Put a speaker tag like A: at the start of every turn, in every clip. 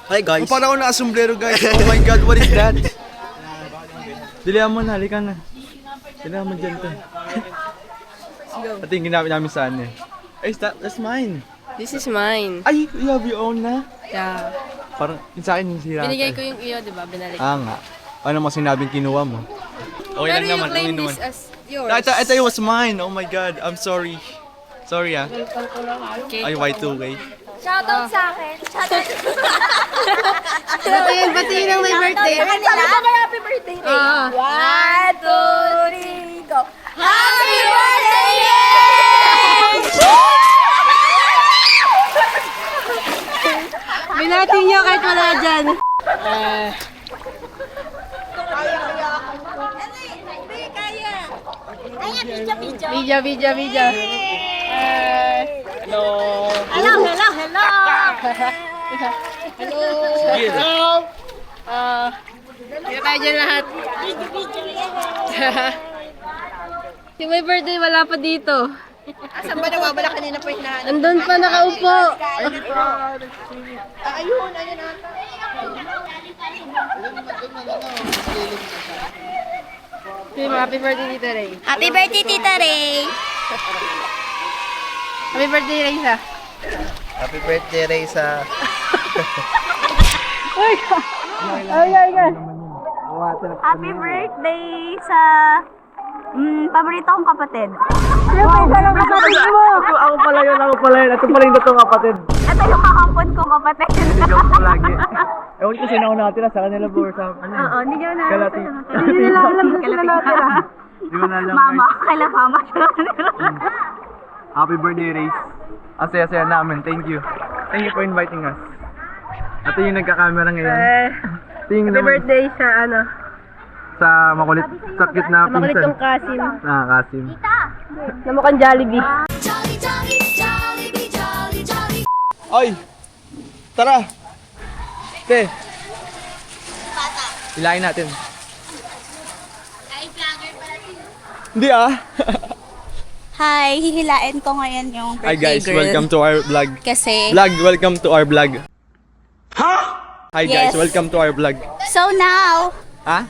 A: Hi guys.
B: Parang ako nakasombrero guys. Oh my god, what is that?
C: Dilihan mo na, halika na. Dilihan mo dyan to. Ito yung ginamit namin sa ano eh. Ay, that's mine.
D: This is mine.
C: Ay, you have your own na?
D: Yeah.
C: Parang, yung sa akin yung sira.
D: Binigay ko yung iyo, di ba? Binalik.
C: Nga. Ano mo sinabing kinuha mo? Okay
D: Pero
C: lang
D: you
C: naman,
D: claim
C: uminom
D: this
C: naman.
D: as yours.
C: I thought it was mine. Oh my god, I'm sorry. Sorry ah.
D: Okay.
C: Ay, Y2K.
E: Shoutout sa akin. Shoutout.
D: Batiin, batiin ang my birthday.
E: Sabi ko may happy birthday rin. 1, 2, 3, go. Happy birthday,
D: Binati niyo kahit wala dyan.
E: Hindi, kaya. Kaya, video.
D: Video.
E: Hello.
D: Kaya tayo dyan lahat.
E: Video.
D: Yung may birthday, wala pa dito.
E: Asan ba nawawala kanina pa hinahanap?
D: Andun pa nakaupo.
E: Ayun ata.
D: Happy birthday, Tita Ray.
E: Happy birthday, Tita Ray.
D: Happy birthday, Raisa.
A: Happy birthday, Reza.
E: Happy birthday sa paborito kong kapatid.
C: Ako pala yun. Ito pala yung totoong kapatid.
E: Ito yung kakampon kong kapatid.
C: Joke ko lagi. Ewan ko sino ako natira sa kanila po or sa ano.
E: Oo, hindi nyo na
C: Kalati.
E: Hindi nila alam na sila natira.
C: Hindi ko na alam.
E: Mama, kaila mama siya natira.
C: Happy birthday, Race. Ang saya-saya namin. Thank you. Thank you for inviting us. Ito yung nagka-camera ngayon. Ito yung
D: Happy
C: naman
D: birthday sa ano.
C: sa makulit, sa cute na
D: Makulit
C: pinsan.
D: yung kasin.
C: Kasim.
D: Na mukhang Jollibee.
C: Oy! Tara! Te! Ilayin natin. Hindi ah!
E: Hi, hihilain ko ngayon yung
C: Hi
E: birthday
C: guys,
E: girl.
C: welcome to our vlog.
E: Kasi,
C: Welcome to our vlog. Hi guys,
E: Yes.
C: welcome to our vlog.
E: so now,
C: Ha?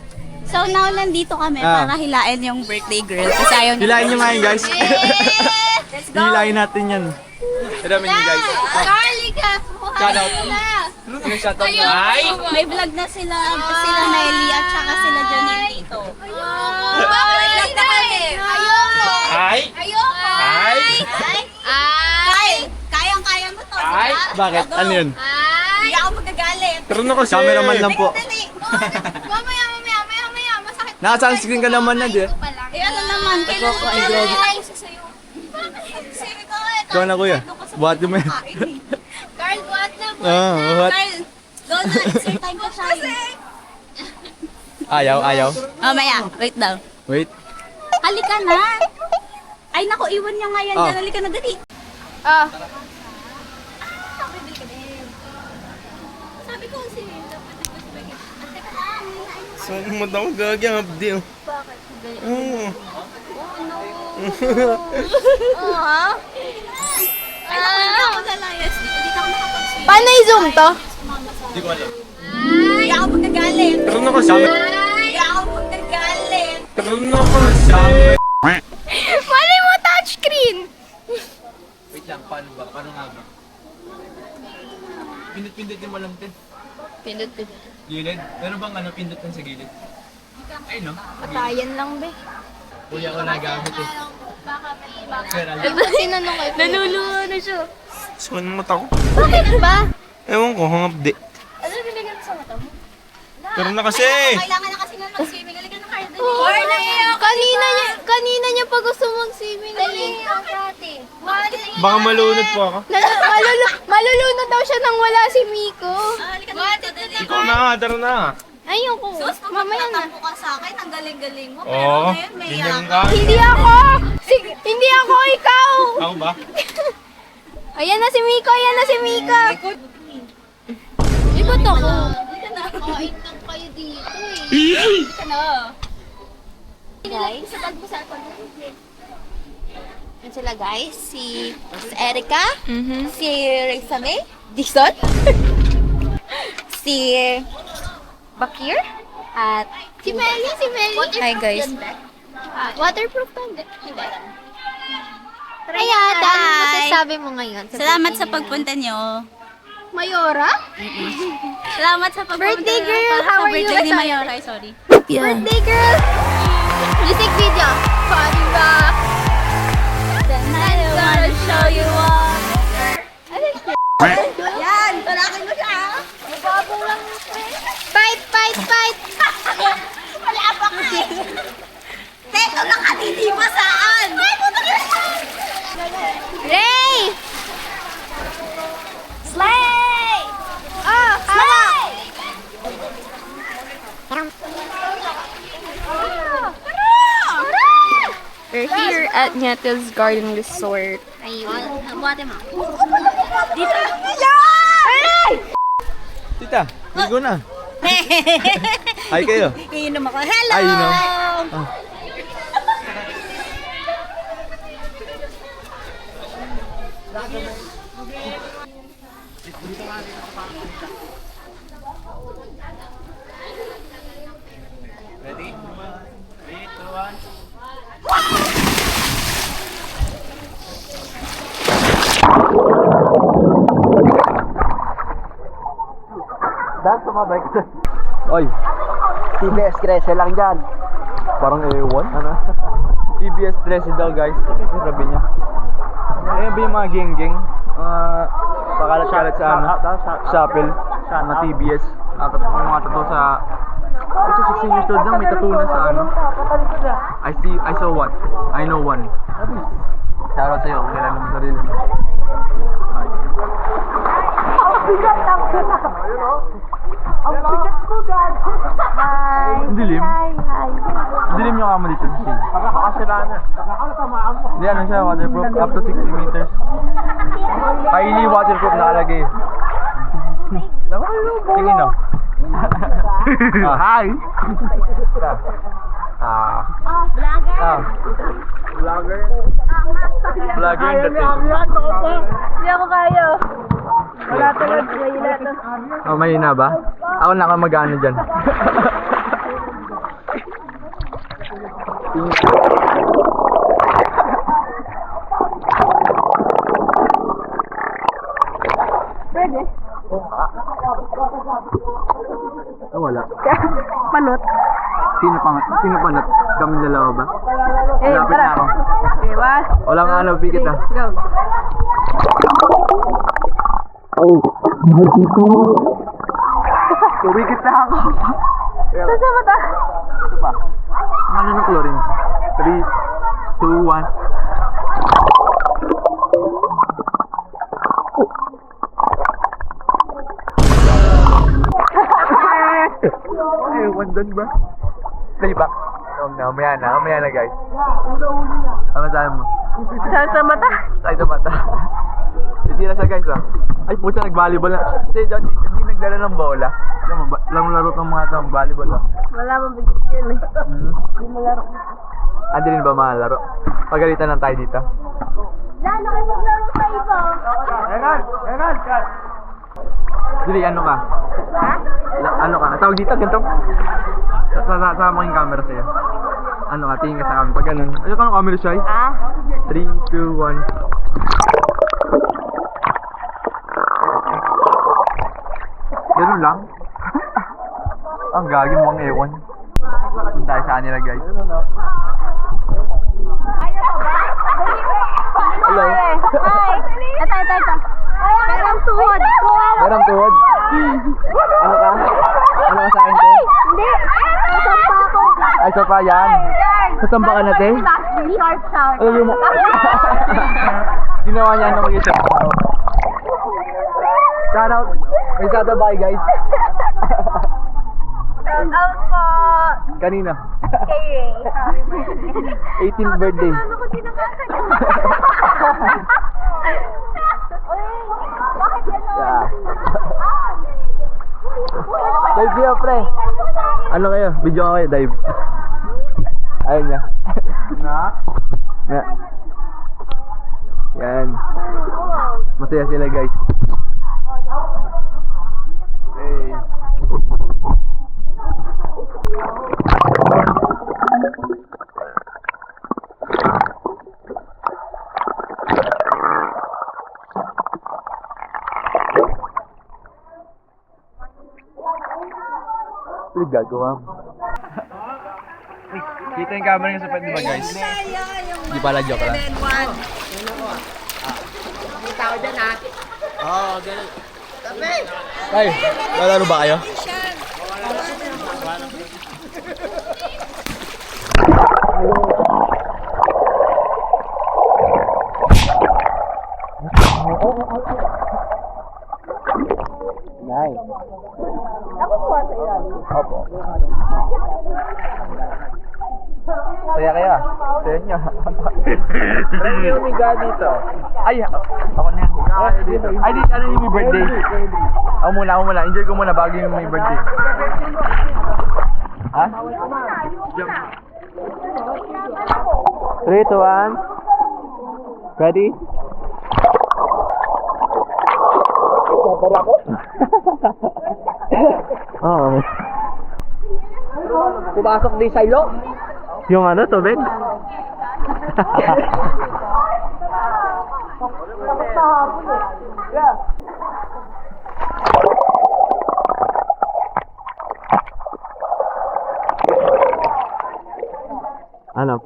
E: nandito kami
C: Ah.
E: para hilain yung birthday girl. Kasi ayaw niya.
C: Hilayin nyo nga yun guys.
E: Let's go!
C: Hilayin natin yan. Ito namin yun guys.
E: Carly ka!
C: Shout out. Yung shoutout mo. Hi!
E: May vlog na sila Nelly at saka sila Janine dito. May vlog na kami. Ayoko!
C: Hi!
E: Ayoko!
C: Hi!
E: Kayang-kaya mo to,
C: Hi!
E: diba?
C: Bakit? Ano yun?
E: Hindi ako magagalit.
C: Pero na kasi. Cameraman lang po.
E: Dali. Mamaya. Masakit.
C: Naka-sunscreen ka naman na di.
E: Eh, ano naman? Kailangan ko sa'yo.
C: Ikaw na kuya. Buhat mo yan.
E: Carl, buhat na.
C: Buhat.
E: Carl, go na. Insert time ko siya.
C: Ayaw.
E: Mamaya, wait daw.
C: Wait.
E: Halika na. Ay, naku, iwan niya nga yan.
C: Oh.
E: Dyan, halika na, dali.
D: Ah,
E: Sabi ko kasi, dapat nagpasibagay. Teka lang,
B: Saan mo daw gagi ang abdi oh. Oo.
E: Oo, ha? Ay, naku, hindi ako nalayas. Hindi ako nakapag-swim.
D: paano i-zoom to?
C: Hindi ko alam.
E: Hindi ako magagalit.
C: Pero na kasi.
E: Hindi ako magagalit.
C: Pero na kasi.
D: Paano mo touchscreen?
C: Wait lang, paano ba? Paano nga ba? Pindot-pindutin mo lang din.
D: Pindot.
C: Gilid? Meron bang ano, pindutin sa gilid? Ay no?
D: Patayan lang, be.
C: Kuya ko nagamit eh. Pero alam.
D: Tinanong kayo. Naluluwa na siya.
B: Saan mo mata ko?
D: Bakit ba?
B: Ewan ko, hang abdi.
D: Ano nilagyan sa mata mo?
B: Pero na kasi.
E: Kailangan na kasi na mag-swimming. Halika na, Carl.
D: Oo, kanina niya pa gusto mag-swimming.
B: Baka malunod po ako.
D: Malulunod daw siya nang wala si Miko.
E: Halika na, dali.
B: Ikaw na, tara na.
D: Ayoko.
E: Sus,
D: Mamaya na.
E: magpapatampo ka sa akin. Ang galing-galing mo. Pero
B: Oo,
E: ngayon, may
B: ganyan
E: yaman.
B: ka.
D: Hindi ako ikaw.
B: Ako ba?
D: Ayan na si Miko. Ikot ako.
E: Halika na. Kain lang kayo dito eh. Halika na. Guys, sa bag mo sa ako. Yan sila guys. Si Erica. Si Rexame. Dixon. si Bakir at
D: Si Melly, si Melly.
E: Hi guys.
D: Waterproof pa. Hindi. Kaya, ano masasabi mo ngayon?
E: Salamat sa pagpunta nyo.
D: Mayora?
E: Salamat sa pagpunta.
D: Birthday girl, how are you?
E: Birthday ni
D: Sorry.
E: Mayora, sorry.
D: Birthday girl! Music video. Party rock.
E: Then I wanna show you all. Yan, talakin mo siya.
D: Fight, fight, fight!
E: Wala pa ka eh. Teko, nakatiti pa saan?
D: Ray!
E: Slay!
D: Oh, hawak!
F: We're here at Nietes Garden Resort.
D: Ayun. Buhati mo.
E: Dito.
B: Tita, ligo na. Hi kayo.
E: Iinom ako. Hello!
B: Ay, no.
A: Oy, TBS Crescent lang dyan.
C: Parang ewan, ano? TBS 13 daw guys, ano sabi niya? Ayan ba yung mga geng-geng? Pakalat-kalat sa ano? Chapel, mga TBS. Yung mga tattoo sa... Ito 16 years old lang, may tattoo na sa ano? I saw one. I know one. Shoutout sa'yo, kung kailan mo sarili mo. Ang dilim? Ang dilim yung kama dito sa shade. Hindi, ano siya, waterproof, up to 60 meters. Highly waterproof nakalagay. Tingin no? Hi! Vlogger in the tape.
F: Hindi ako kaya. Wala talaga. Mahina to.
C: Oh, mahina ba? Ako na ako mag-ano dyan.
F: Pwede.
C: Oh, wala.
F: Panot.
C: Sino panat? Kami dalawa ba? Malapit
F: tara.
C: na ako.
F: Okay, one.
C: Walang ano, pikit ah.
F: Go.
C: Kumikit na ako.
F: Saan sa mata?
C: Ito pa. Ano ng chlorine? 3, 2, 1. Ay, wandon ba? Playback. Mamaya na guys. Ano saan mo?
F: Saan sa mata?
C: Saan sa mata? Hindi na siya guys ah. Ay puta, nag-volleyball na. Kasi hindi nagdala ng bola. Lang laro ng mga tao, volleyball ah.
F: Wala mong bigit yun eh. Hindi mo laro.
C: Hindi rin ba malaro? Pagalitan lang tayo dito.
D: Lalo kayo maglaro sa iba.
C: Dili, ano ka?
F: Ha?
C: Ano ka? Tawag dito, ganito? Sama yung camera sa'yo. Ano ka? Tingin ka sa camera. Pag ganun. Ayaw ka ng camera, Shai?
F: Ah?
C: 3, 2, 1. Ganun lang? Ang gagin mo ang ewan. Punta tayo sa kanila guys. Hello.
F: Hi. Ito. Perang tuhod.
C: Meron tuhod. Ano ka? Ano ka sa akin, te?
F: Hindi. Nasampa ako.
C: Ay, so pa yan. Sasamba ka na, te?
F: Short.
C: Alam mo. Ginawa niya ano mag-isa. Shoutout. May shoutout ba kayo, guys?
F: Shout out po.
C: Kanina.
F: Kay Ray.
C: 18th birthday.
F: Ano ko tinangasan? Uy, bakit gano'n?
C: Yeah. Dive kayo, pre. Ano kayo? Video ka kayo, dive. Ayun niya. Yan. Masaya sila, guys. Hey.
A: Ano gagawa mo?
C: Kita yung camera niya sa pwede ba guys? Di pala joke lang. Ay, lalaro ba kayo?
A: Nice.
C: Saya kaya? Saya niya. Friend yung umiga dito. Ay, ako na yan. Ay, di, ano yung may birthday? Ako muna. Enjoy ko muna bago yung may birthday. Ha?
A: 3, 2, 1. Ready? Oo.
F: Pumasok di sa ilok.
A: Yung ano, tubig? Ano,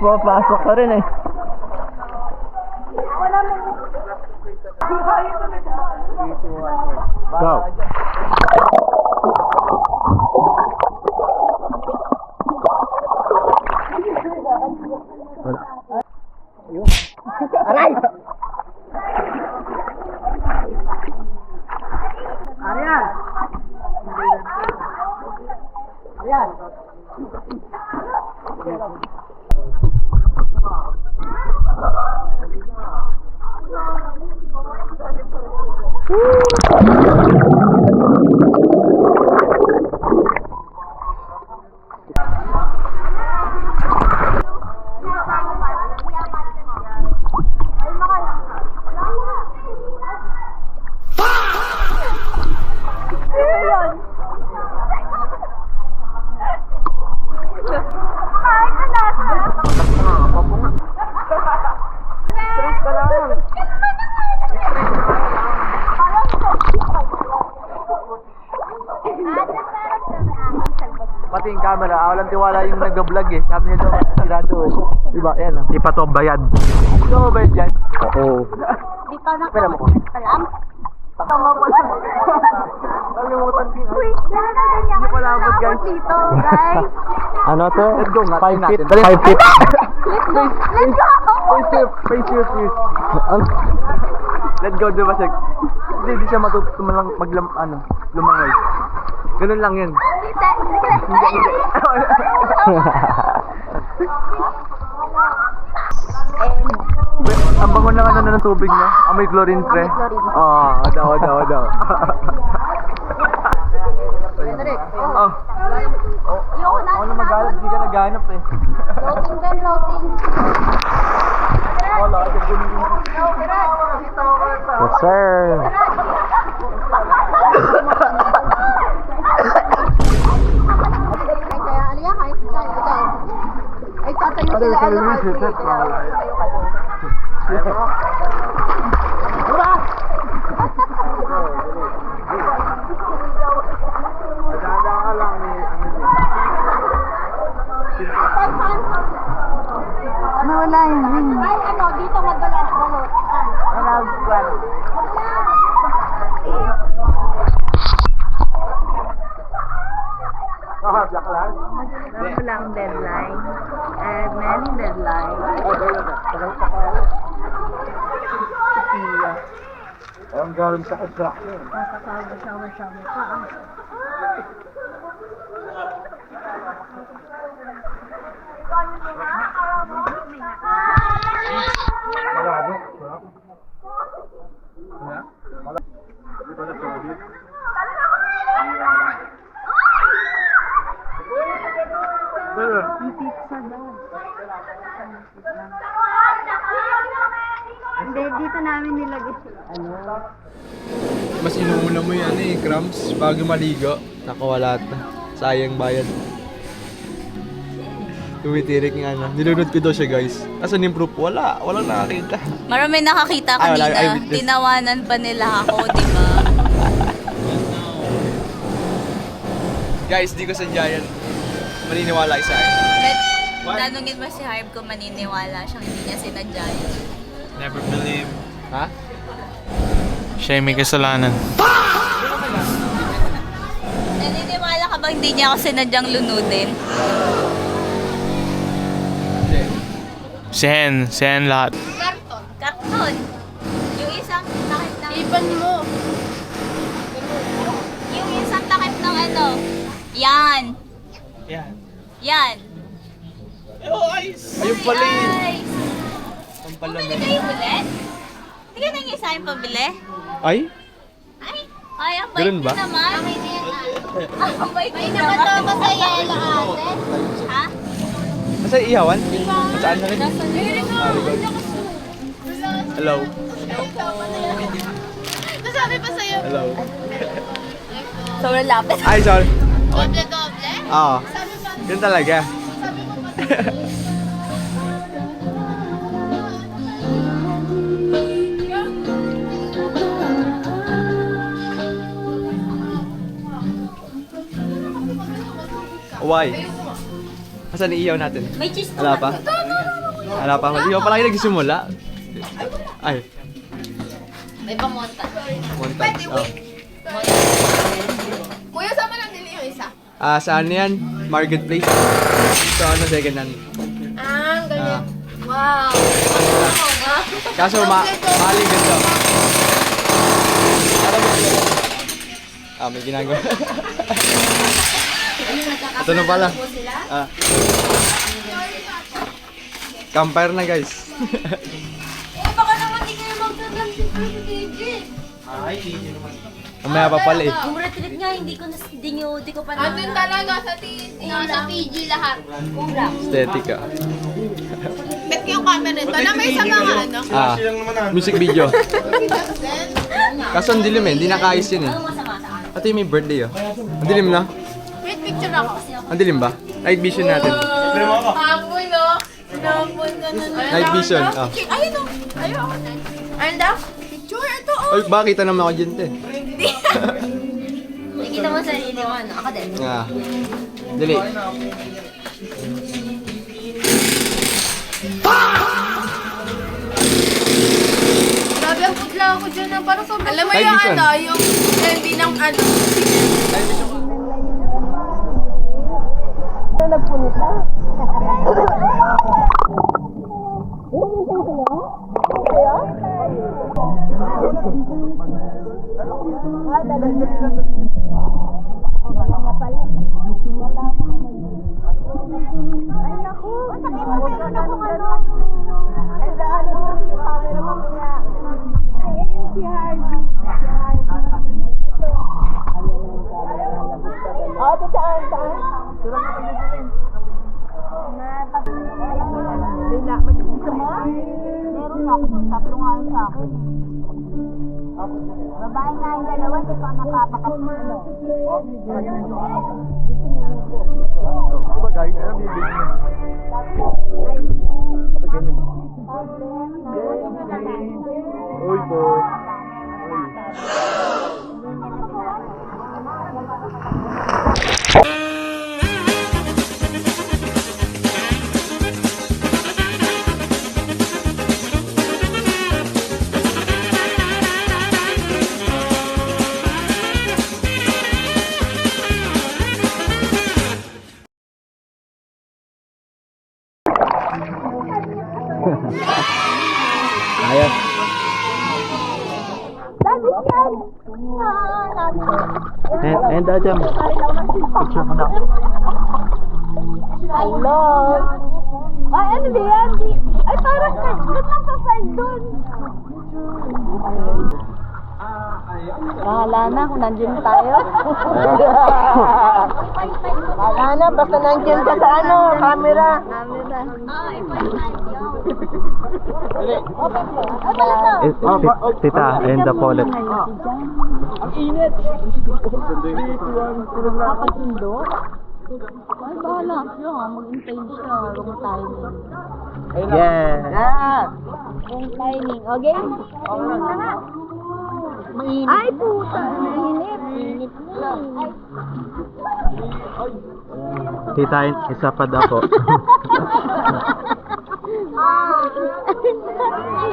A: pumapasok ka rin eh. Go.
F: Aray! Arian! Arian!
C: Pati yung camera, walang tiwala yung nag-vlog eh. Sabi niya daw, sirado eh. Diba, yan ah.
A: Ipato bayad.
C: Ito ba ba yan?
A: Oo.
E: Di pa nakapalam.
C: Nalimutan din.
E: Uy, lalagyan niya
C: Hindi pala abot, guys.
E: dito, guys.
A: Ano to?
C: Let's go nga.
A: 5 feet.
C: Dali.
A: 5 feet.
E: Let's go. Let's go.
C: Face shield. Let's go, diba siya? Hindi siya matutumalang lumangoy. Ganun lang yun. Ang bango ng ano ng tubig niya. Amoy chlorine pre. Daw. Oh.
E: Ayoko na.
C: Ako na maghanap, di ka naghanap eh.
E: Loading din, loading.
C: Wala, ay gunin mo.
A: Yes, sir.
E: Kaya aliya, kahit ikaw. Ay, tatayo sila. Ano ka? Tayo ka doon.
F: Nawala yung ring.
E: Ay, ano, dito magbalot.
F: Nalagwan. Wala ang deadline. And many deadline.
C: Ang galing sa construction.
F: Nakasama-sama pa.
C: Malabo.
F: Hindi, dito namin nilagay.
B: Mas inuuna mo yan eh, crumbs, bago maligo.
C: Nakawala na. Sayang bayad. Tumitirik nga na. Nilunod ko daw siya guys. Asan yung proof? Wala. Walang nakakita.
E: Marami nakakita
C: Ay, wala,
E: kanina.
C: eyewitness.
E: Tinawanan pa nila ako, di ba?
C: Guys, di ko sadya yan. Maniniwala kayo sa akin.
E: But, tanungin mo si Harb kung maniniwala siyang hindi niya sinadya yun.
B: Never believe.
C: Ha?
B: Siya may kasalanan.
E: Naniniwala ka bang hindi niya ako sinadyang lunudin?
B: Si Hen lahat.
E: Karton. Karton. Yung isang takip ng...
F: Ipan mo.
E: Yung isang takip ng ano. Yan.
B: Yan.
E: Yan.
C: Ayun pala yun.
E: Guys.
C: Ang pala
E: Pumili kayo ulit? Hindi ka nangyay sa akin pabili?
C: Ay?
E: Ay, ang bait
C: Ganun ba?
E: mo naman. Ang bait mo naman.
F: Nakatama sa yelo ate.
E: Ha?
C: Masa ihawan? Saan na rin? Hello.
F: Nasabi pa sa'yo.
C: Hello.
E: Sobrang lapit.
C: Ay, sorry.
F: Doble-doble?
C: Oo. Yun talaga. Why? Asan iiyaw natin?
E: May cheese
C: Wala pa? Wala pa. Iyaw pa lang yung nagsimula. Ay,
F: May pamonta.
C: montage. Oh.
F: Kuya, saan mo lang nili yung isa?
C: Saan yan? Marketplace. Ito ano, second hand.
F: Ah, ganyan.
C: Ah.
F: Wow.
C: Kaso mahal yung ganito. Alam mo may ginagawa. Ito na pala. Campfire na guys.
F: Baka naman di kayo magdadam si DJ.
C: Mamaya pa pala eh.
E: Yung retreat nga, hindi ko pa
F: Andun talaga sa TV. Sa PG lahat.
C: Aesthetic ah.
F: Bet yung camera nito na may sa mga ano.
C: Music video. Kaso ang dilim eh, hindi nakayos yun eh. Ito yung may birthday oh. Ang dilim na.
F: Wait, picture ako.
C: Ang dilim ba? Night vision natin.
F: Apoy no. Sinapoy ka na na.
C: Night vision. Oh.
F: Ayun o. Ayun ako na. Ayun daw. Picture ito oh.
C: Ay, bakit naman ako dyan te?
E: Nakikita mo sa sarili mo, ano? Ako din.
C: Dali.
F: Grabe ang putla ako dyan. Parang sobrang... Alam mo
C: Night
F: yung
C: vision.
F: ano, yung MV ng ano.
E: Babae nga yung dalawa, hindi pa nakapakat.
C: Diba guys, ano bibig niyo? Kapag ganyan. Uy po. Ayos. And Ajam. Picture mo na.
F: Hello. Ay, ano ba yan? Ay, parang ba't lang sa side doon? Bahala na kung nandiyan tayo. Bahala na, basta nandiyan ka sa ano, camera.
A: Tita, and the pollet.
C: Ang init. 3, 2, 1, tulog na.
F: Papasundo? Ay, bahala siya. Mag-intay siya. Wrong timing.
A: Yeah.
F: Wrong timing. Okay? Na nga. Mainit. Ay, puta. Mainit. Mainit na. Ay.
A: Kitain, isa pa daw po.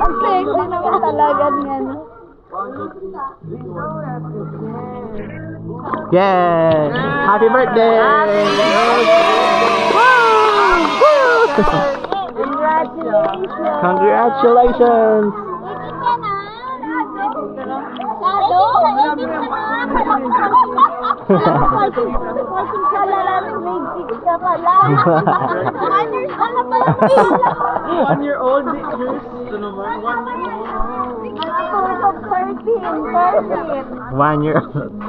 F: Ang sexy naman talaga niya, no?
A: Yeah! Happy birthday!
F: Congratulations!
A: Congratulations!
C: One year old, yours, ito naman,
A: 1 year.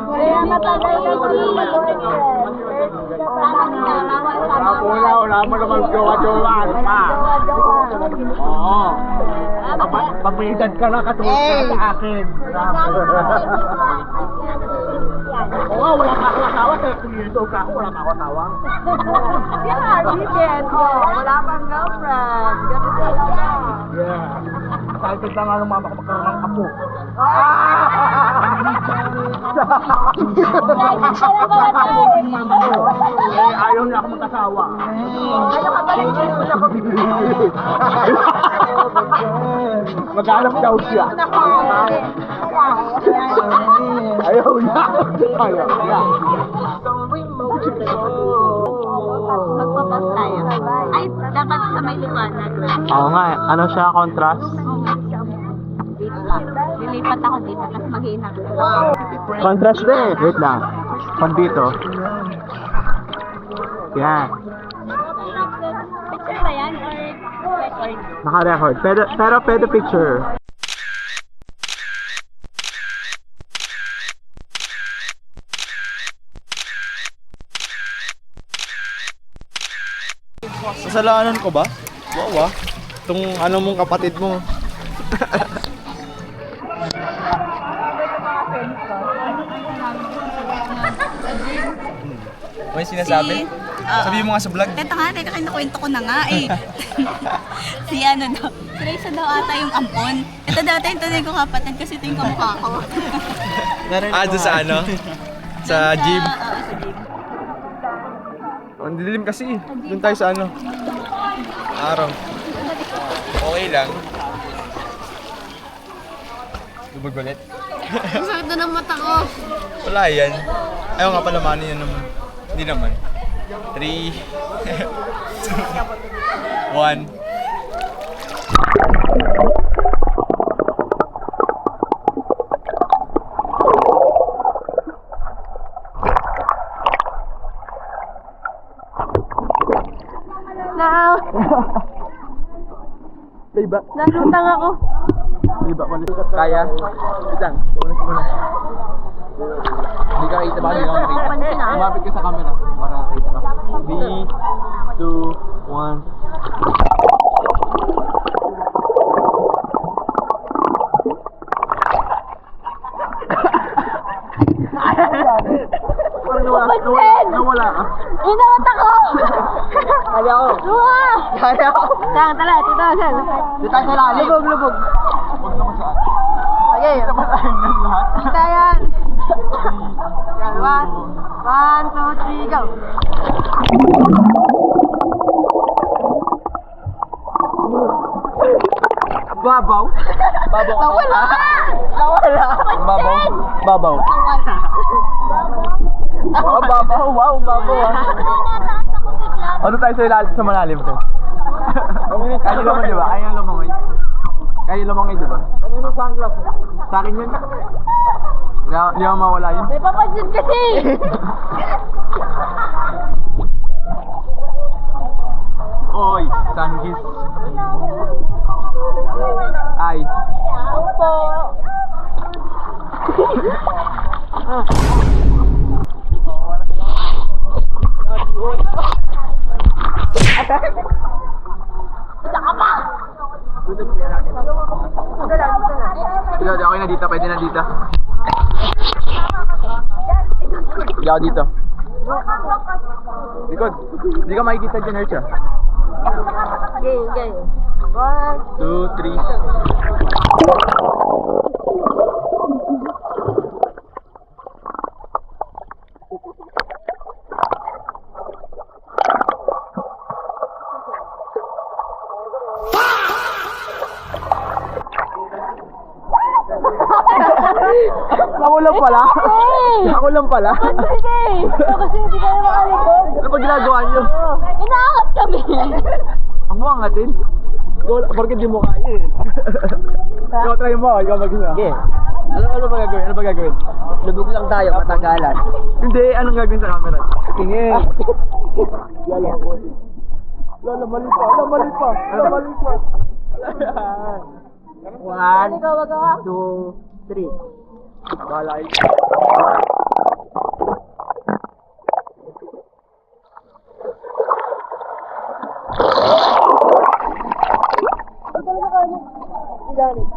F: Kaya matagal ka
C: wala mo naman jowa-jowa, pa. Oo. Pag-edad ka na, katulad ka sa akin. Oo, wala pa akong asawa, dito ka ako, wala pa akong asawa.
F: wala pang girlfriend. Ganito lang.
C: Yeah. Excited na nga nung mama ko magkaroon ng apo. Ayaw niya ako mag-asawa. Mag-anak daw siya. Ayaw niya. Ayaw niya.
E: Magpapas tayo. Ay, dapat sa may liwanag.
A: Oo nga, ano siya, contrast?
E: Dito lang. Lilipat ako dito, tapos mag-iinag.
A: Contrast din. Wait lang. Pag dito. Yan.
E: Picture ba yan? Or record?
A: Naka-record. Pero pwede picture.
C: Sasalanan ko ba? Wow ah. Itong ano mong kapatid mo. May sinasabi? Sabi mo nga sa vlog.
E: Teka, kinukwento ko na nga eh. Si ano daw, si Rachel daw ata yung ampon. Ito dati yung tunay ko kapatid kasi ito yung kamukha ko.
C: Doon sa ano? Sa gym.
E: Oo, sa gym.
C: Ang dilim kasi. Doon tayo sa ano? Araw. Okay lang. Lubog ulit.
D: Sakit na ng mata ko.
C: Wala yan. Ayaw nga pala mani yan naman. Hindi naman. 3, 2, 1. Diba?
F: Nalutang ako.
C: Diba? Kaya? Wait lang. Unas muna. Hindi ka kita ba? Hindi ka makita. Lumapit ka sa camera para makita ka. 3, 2, 1. Nawala ka.
F: Inawat ako!
C: Kaya ako.
F: Luha!
C: Kaya ako.
F: Saan, tala, dito, saan?
C: Dito tayo sa lalim. Lubog. Huwag naman saan.
F: Okay.
C: Diba tayo ng lahat?
F: Kita yan. One, two, three, go.
C: Babaw? Babaw.
F: Nawala!
C: Babaw. Oh, babaw. Wow, babaw ah. Ano tayo sa malalim to? Kaya naman diba? Kaya lumangoy. Kaya lumangoy diba? Kanino sunglass? Sa akin yun. Hindi ako mawala yun.
F: May papansin kasi!
C: Oy, Sangis. Ay.
F: Opo.
C: Dito, okay na dito. Pwede na dito. Ikaw dito. Likod. Hindi ka makikita dyan, Hercha.
F: Game, game. 1,
C: 2, 3. Ako lang pala. Ako lang pala.
F: Sige! Kasi hindi ka na makalikod.
C: Ano pa ginagawa niyo?
F: Inaangat kami.
C: Ang mga ngatin. Bakit di mo kaya eh? Ikaw try mo, ikaw mag-isa.
A: Sige.
C: Ano ba gagawin? Ano ba gagawin?
A: Lubog lang tayo, matagalan.
C: Hindi, anong gagawin sa camera? Tingin. Lala, mali pa. Lala, mali pa. Lala, mali pa.
A: 1,
F: Ikaw, wag ka.
A: 2, 3.
C: Balay.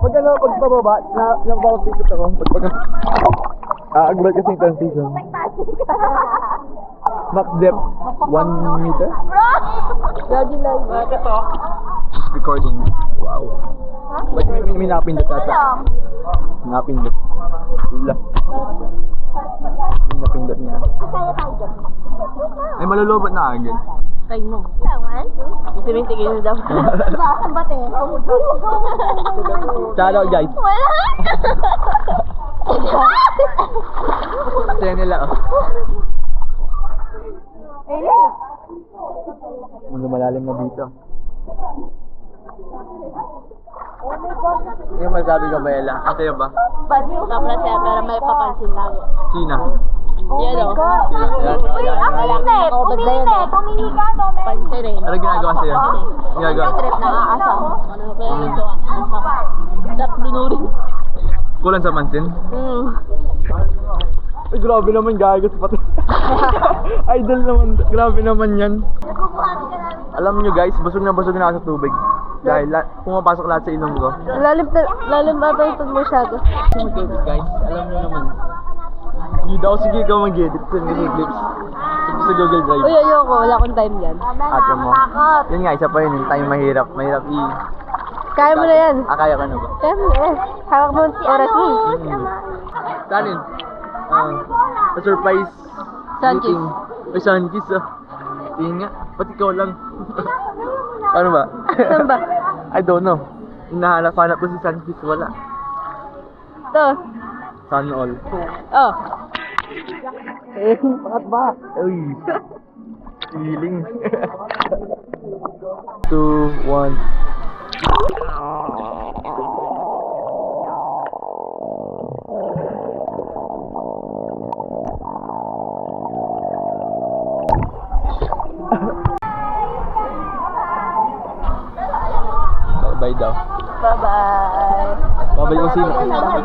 C: Pag ano, pag pababa, nabawapikot ako. Pag agrat kasi yung transition. Max depth, 1 meter.
F: Lagi lang.
C: Recording. Wow. Ba't may napindot ata? Napindot. Wala. May napindot niya. Ay, malulobot na agad.
F: Try mo. Lawan? Kasi may tigil na daw. Saan ba te?
C: Shout out guys.
F: Wala!
C: Saya nila oh.
F: Ayun.
C: Ano malalim na dito. Yung masabi ko ba Ella? Kasi ba?
F: Sobra siya, pero may papansin lang.
C: Sina?
F: Yan o.
C: Uy,
F: Kumingi ka, no? Pansin eh.
C: Ano ginagawa sa'yo? Ginagawa?
F: Trip na aasam. Ano ba yung ito? Sarap lunurin.
C: Kulang sa mansin? Ay, grabe naman gagas pati. Idol naman. Grabe naman yan. Alam nyo guys, busog na ako sa tubig. Dahil pumapasok lahat sa ilong ko.
F: Lalim ba ito masyado?
C: Guys, alam nyo naman. Hindi daw, sige ikaw mag-edit sa clips. Sa Google Drive.
F: Uy, ayoko. Wala akong time yan.
C: Ate mo. Yun nga, isa pa yun. Yung time mahirap. Mahirap
F: Kaya mo na yan.
C: Kaya ka na ba?
F: Kaya mo na yan. Hawak mo oras mo.
C: Saan yun? Sa surprise
F: Sunkiss.
C: meeting. Ay, Sunkiss ah. Tingin nga, pati ikaw lang. Paano ba?
F: Saan ba?
C: I don't know. Hinahanap ko si Sunkiss, wala.
F: Ito.
C: Sun all.
F: Oh.
C: Eh, bakit ba? Uy. Feeling. 2, 1. Bye daw.
F: Bye-bye.
C: Bye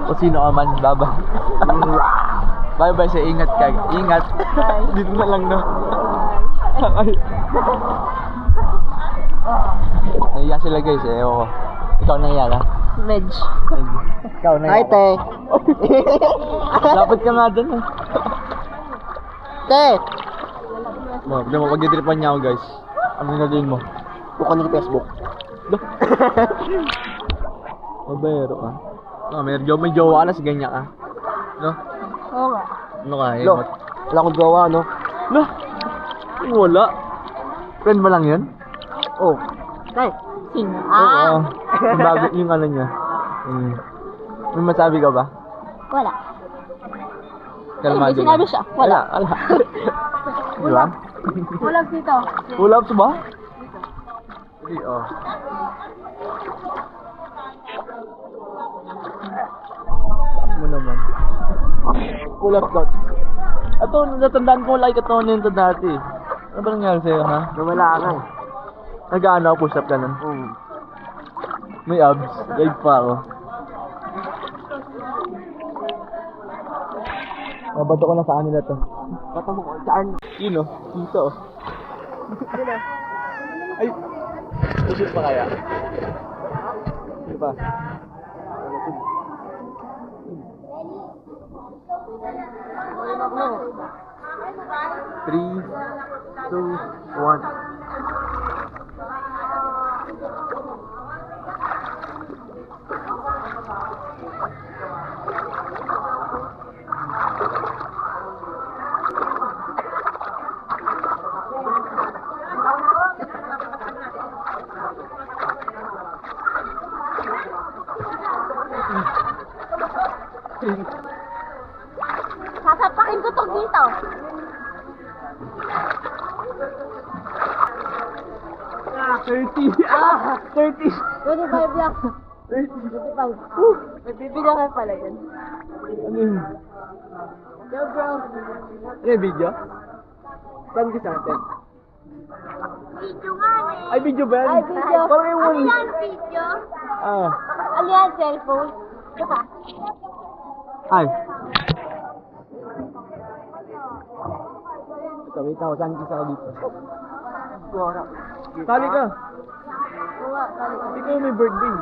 C: kung sino ka man, bye-bye. Bye-bye sa ingat ka. Ingat. Dito na lang no. Ay. Nahiya sila guys eh. Ewan ko. Ikaw nahiya ka?
F: Medj.
C: Ikaw nahiya
A: Hi, te.
C: Lapit ka nga dun eh.
A: Te!
C: Pag-tripan niya ako guys. Ano yung gagawin mo?
A: Bukan ng Facebook.
C: Mabero ka. May jowa ka na, si ganyan ka. No?
F: Oo nga.
C: Ano ka?
A: Lo, wala akong jowa, no?
C: No? Wala. Friend mo lang yun?
A: Oh. Te.
F: Sino?
C: Oo. Yung bago yung ano niya. May masabi ka ba?
F: Wala.
C: Kalmado.
F: May sinabi siya. Wala.
C: Wala. Di ba?
F: Kulang dito.
C: Pull-ups ba? Hindi, oh. Taas mo naman. Pull-ups dot. Ito, natandaan ko like ito nito dati. Ano ba nangyari sa'yo, ha?
A: Nawala ka eh.
C: Nag-ano ako, push-up ka nun? May abs. Live pa ako. Nabato ko na sa kanila to.
A: Bato mo ko. Saan?
C: Yun oh, dito oh. Ay! Pusit pa kaya? Ano pa? 3, 2, 1.
F: Sasapakin ko to dito.
C: Ah, 30. Ah, 30.
F: 25 lang. 25. May bibilangan pala yun.
C: Ano yun?
F: Yo, bro.
C: Ano yung video? Saan ka sa atin?
F: Video nga eh.
C: Ay, video ba yan?
F: Ay, video.
C: Parang yung
F: Ano
C: one.
F: yan, video?
C: Ah.
F: Ano yan, cellphone? Diba?
C: Ay. Wait ako, saan kisa ka dito? Tali ka!
F: Kuha, kali.
C: Ikaw may birthday.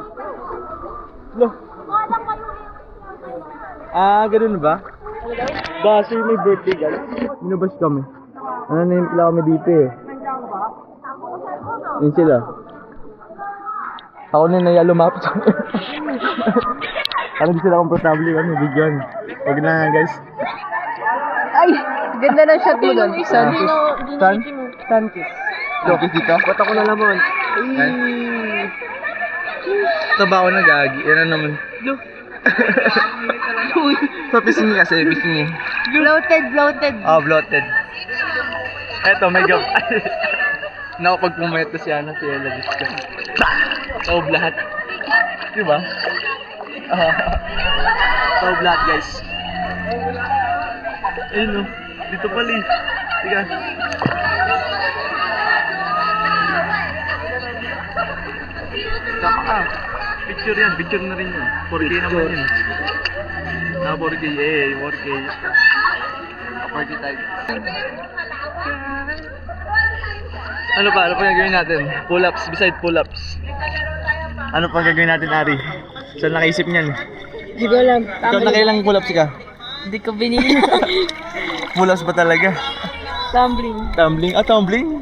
C: Lo.
F: Kuha lang kayo
C: Ah, ganun ba? Kasi may birthday guys. Minubas kami. Ano na yung pila kami dito eh. Yun sila. Ako na naya lumapit sa Parang di sila komportable kami, bigyan. Huwag na nga guys.
F: Ay! Ganda ng shot mo doon.
C: Saan? Saan? Sanchez. Lokis dito? Ba't ako na lamon? Ito ba ako nagagi? Yan na naman. Sa pisngi kasi, pisngi.
F: Bloated, bloated.
C: Ah, bloated. Eto, medyo... Naku, pag pumayat na si Ana, si Ella, Diyos ko. Taob lahat. Diba? Taob lahat, guys. Ayun o. Dito pala eh. Tiga. Saka ka. Picture yan. Picture na rin yun. 4K naman yun. 4K. 4K. 4K tayo. Ano pa? Ano pa gagawin natin? Pull-ups. Beside pull-ups. Ano pa gagawin natin, Ari? Saan nakaisip niyan?
F: Hindi ko alam.
C: Ikaw nakailang pull-ups ka?
F: Hindi ko binili.
C: Pull-ups ba talaga?
F: Tumbling.
C: Tumbling? Ah, tumbling?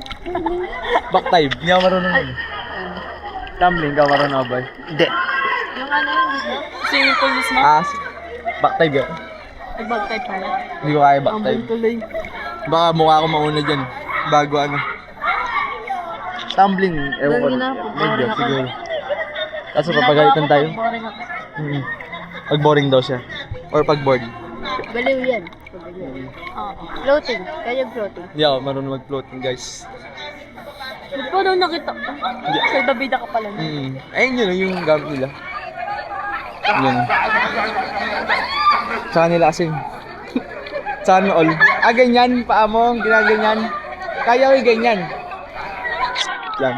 C: Backdive. Hindi ako marunong yun. Tumbling, ka marunong ba? Hindi.
F: Yung ano yun, dito? Swimming pool mismo?
C: Ah, backdive yun.
F: Ay, bagtay pala.
C: Hindi ko kaya backdive.
F: tuloy.
C: Baka mukha ko mauna dyan. Bago ano. Tumbling, ewan ko.
F: Boring na,
C: Medyo,
F: boring ako.
C: siguro. Kaso papagalitan tayo.
F: Boring ako.
C: Pag boring daw siya. Or pag bored.
F: Baliw yan. Floating. Kaya floating.
C: Hindi ako marunong mag-floating, guys.
F: Ba't pa daw nakita ko? Salbabida ka pala.
C: Ayun yun, yung gamit nila. Yun. Sa kanila kasi. Sa ano all. Ah, ganyan. Paa mo, ginaganyan. Kaya ko yung ganyan. Yan.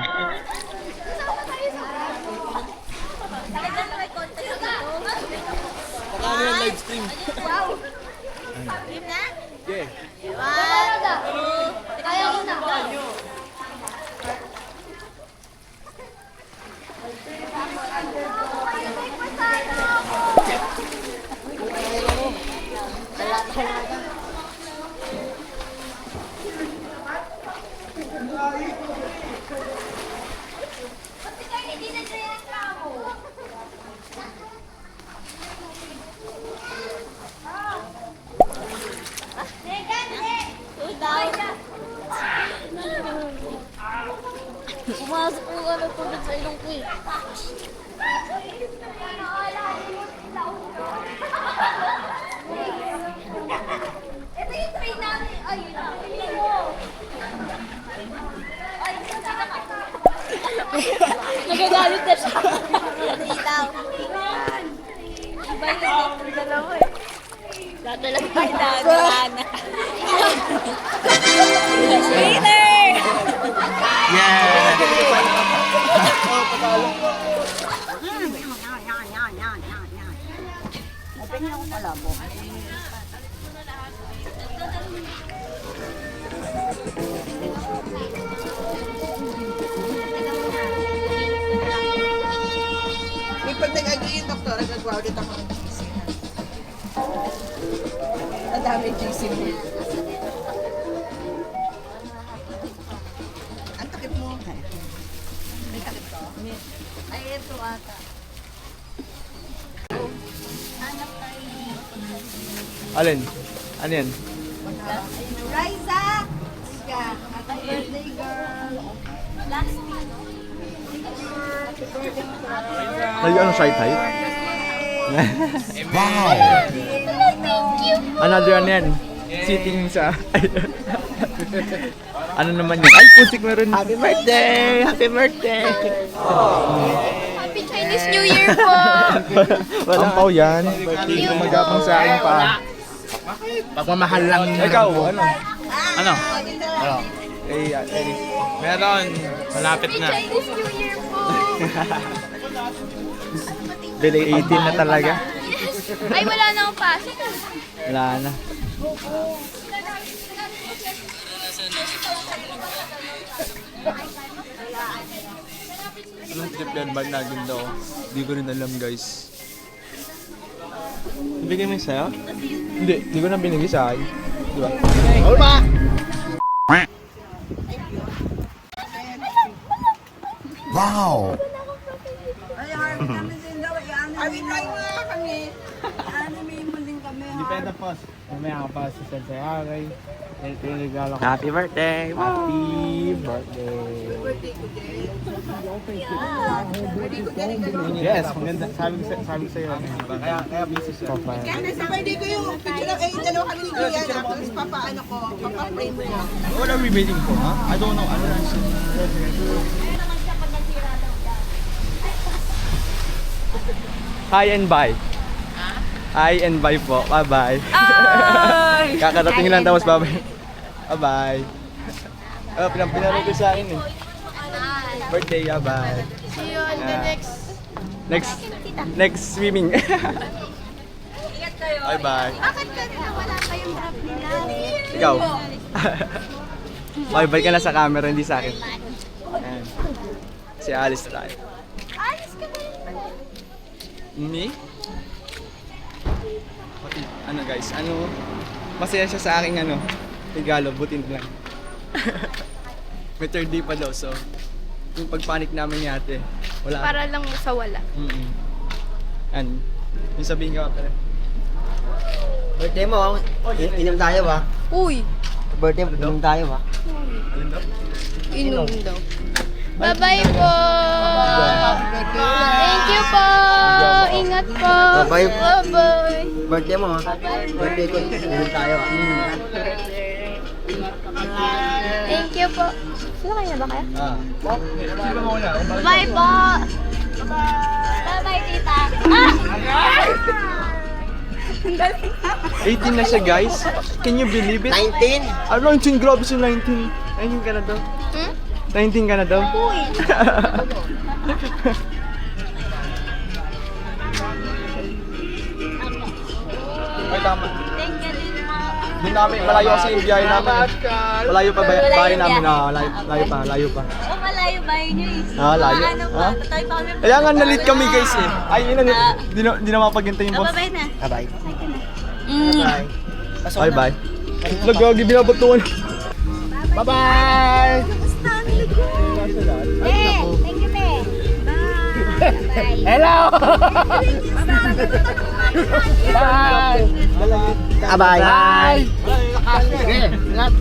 C: Pakano yung live stream? Yeah.
E: Kaya ko na. Pumasok ko ano tubig sa ilong ko eh. Ito yung train namin. Ay, hindi mo. Ay, saan ka? Nagagalit na siya. Itaw. Iba yung dalawa eh. Dadalag pa yung dadaana. Later!
C: Yeah!
G: May pag nag-agree yung doktor, nagagawa ulit ako ng GC. Ang dami GC mo.
E: Ito ata. Hanap tayo.
C: Alin? Ano yan?
G: Raisa! Ika, happy birthday, girl.
E: Last week.
C: Ano side height? Another ano yan? Sitting sa... ano naman yun? Ay, putik meron.
A: Happy birthday! Happy birthday!
D: Happy Chinese New Year po!
C: Ang pao yan. Gumagapang sa akin pa.
A: Pagmamahal lang niya.
C: Ikaw, ano?
B: Ano?
C: Eh, Eric.
B: Meron. Malapit na.
D: Chinese New Year po!
C: Delay 18 na talaga.
D: Ay, wala na akong pasok.
C: Wala na. Anong trip yan? Ba't nagin daw? Hindi ko rin alam, guys.
A: Bigay mo yung sa'yo?
C: Hindi ko na binigay sa akin. Di ba?
A: Ulma! Wow!
G: Ay, try mo nga kami. Anime mo din kami.
A: Depende po. Mamaya ka pa si Sensei Aray. Ito yung regalo ko. Happy birthday! Happy birthday! Yes, maganda. Sabi ko sa'yo. Kaya busy siya.
G: Kaya nasa birthday ko yung picture ng dalawa kami ni Gian. Tapos papaano ko, papaframe ko.
C: What are we waiting for, ha? I don't know. Ano lang siya? Hi and bye. Hi and bye po. Bye-bye. Kakarating lang tapos bye-bye. Bye-bye. Oh, pinapinaro ko sa akin eh. Birthday, bye.
D: See you on the
C: Next swimming. Bye-bye.
E: Bakit kanina wala kayong rap nila?
C: Ikaw. Bye-bye ka na sa camera, hindi sa akin. Ayan. Si Alice tayo.
E: Alis ka ba?
C: Me? Ano guys, masaya siya sa aking regalo, buti na lang. May third day pa daw, so yung pagpanik namin ni ate, wala.
D: Para lang sa wala.
C: And, yung sabihin ka pala.
A: Birthday mo, inom tayo ba?
D: Uy!
A: Birthday mo, inom tayo ba?
D: Inom daw. Bye-bye po! Thank you po! Ingat po!
A: Bye-bye.
D: Bye-bye!
A: Birthday mo, birthday ko, inom tayo.
D: Thank you po! Sino kayo na ba kaya?
C: Sino mo na?
D: Bye po!
E: Bye-bye, tita.
C: 18 na siya guys. Can you believe it?
A: 19?
C: Ano 19? Grabe si 19. 19 ka na daw. 19 ka na daw. Ay, tama.
E: Thank you din po.
C: Doon namin, malayo kasi yung biyahe namin. Malayo pa bahay namin. Layo pa.
E: Oh, malayo ba yun yun?
C: Layo.
E: Ano
C: Ha?
E: pa? Tatay pa kami.
C: Kaya nga nalit kami guys eh. Ay, yun ang, di na mapaghintay yung boss.
E: Bye-bye na.
A: Bye-bye.
E: Mm.
C: Bye bye. Nagagi binabot ko.
A: Bye-bye!
E: Thank you, te. Bye.
A: Hello! Bye! Bye! Bye! Sige, ingat.